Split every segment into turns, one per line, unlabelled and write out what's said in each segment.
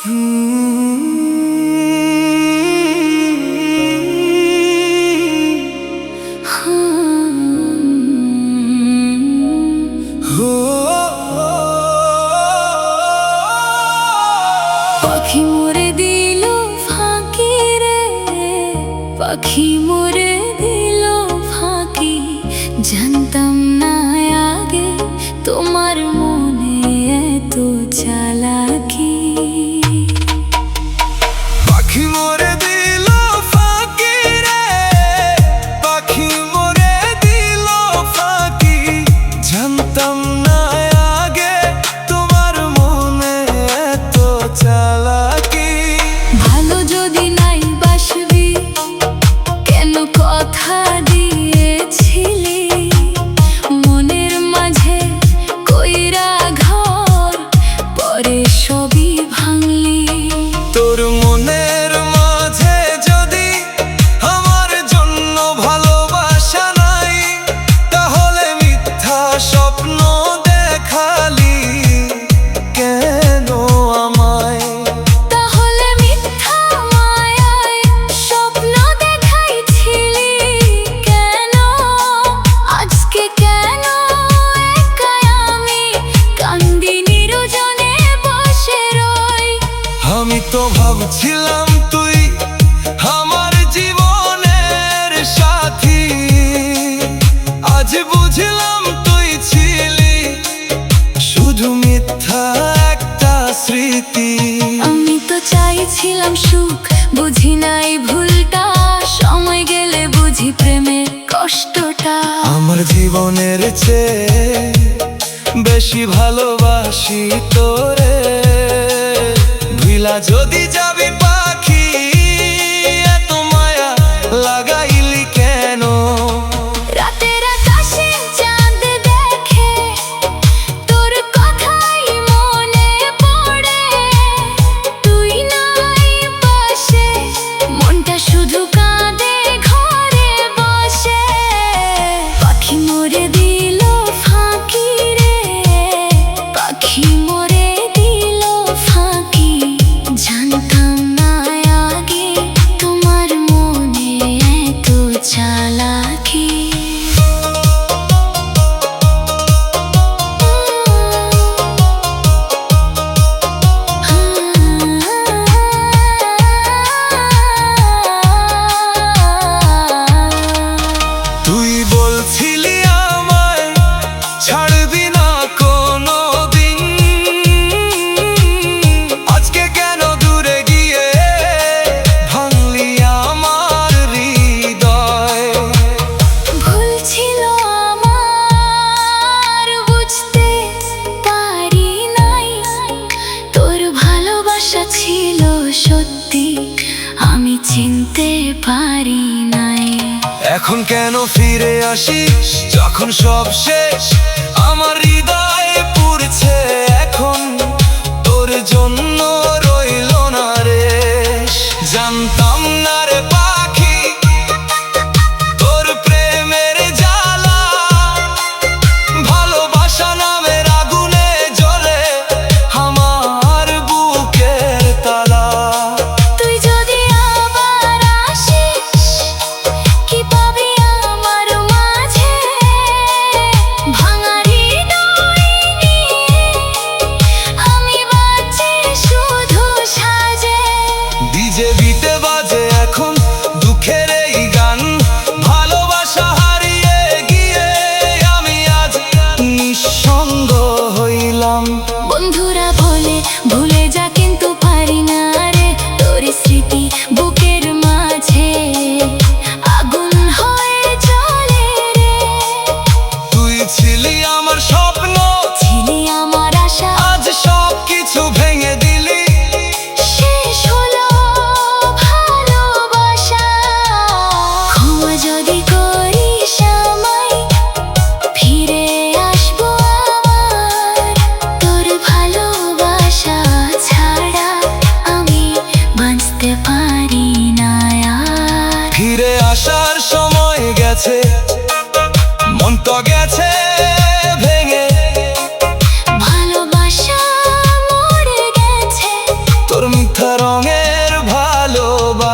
পাখি মোরে দিল ফাঁকি রে, পাখি মোরে দিল ফাঁকি, জানতাম না আগে তোমার মনে এত চালাকি।
পাখি মোরে দিল ফাঁকি রে, পাখি মোরে দিল ফাঁকি, জানতাম না আগে তোমার মনে এত চালাকি।
ভালো যদি নাই বাসবি কেন কথা দিয়েছিলি, মনের মাঝে কইরা ঘর পরে সবই ভাঙলি।
তোর মনের মাঝে যদি আমার জন্য ভালোবাসা নাই, তাহলে মিথ্যা স্বপ্ন দেখালি কেন আমায়?
তাহলে মিথ্যা মায়ায় স্বপ্ন দেখাইছিলি কেন? আজকে কেন একাই আমি কান্দি নির্জনে বসে রই?
আমি তো ভাবছিলাম তুই আমার জীবনের সাথী, আজ বুঝলাম তুই ছিলি শুধু মিথ্যা একটা স্মৃতি।
আমি তো চাইছিলাম সুখ, বুঝি নাই ভুলটা, সময় গেলে বুঝি প্রেমের কষ্টটা।
আমার জীবনের চেয়ে বেশি ভালোবাসি তোরে, ভুলা যদি যাবি পাখি এত মায়া লাগাইলি কেন?
রাতের আকাশে চাঁদ দেখে তোর কথাই মনে পড়ে, তুই নাই পাশে মনটা শুধু কাঁদে ঘরে বসে। পাখি মোরে দিল ফাঁকি রে, পাখি মোরে দিল ফাঁকি, জানতাম না আগে তোমার মনে এত চালাকি।
তুই বলছিলি আমায় ছাড়বি না কোনো দিন, আজকে কেন দূরে গিয়ে ভাঙলি আমার হৃদয়?
ভুল ছিল আমার, বুঝতে পারি নাই তোর ভালোবাসা ছিল সত্যি, আমি চিনতে পারি নাই।
এখন কেন ফিরে আসিস যখন সব শেষ? আমার হৃদয় পুড়ছে এখন, তোর জন্য রইল না রেশ। জানতাম না রে পাখি তোর প্রেমের জ্বালা, ভালোবাসা নামের আগুনে জ্বলে আমার বুকের তালা।
তুই যদি আবার আসিস কি পাবি আমার মাঝে, ভাঙা হৃদয়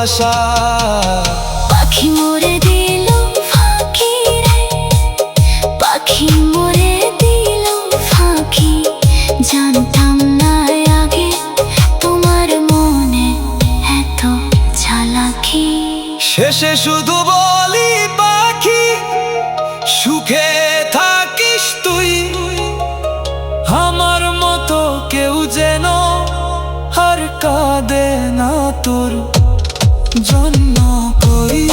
ভালোবাসা।
পাখি মরে দিল ফাঁকি রে, পাখি মরে দিল ফাঁকি, জানতাম না আগে তোমার মনে এত চালাকি।
শেষে শুধু বলি পাখি, সুখে থাকিস তুই, আমার মতো কেউ যেন আর কাঁদে না তোর জন্য কই।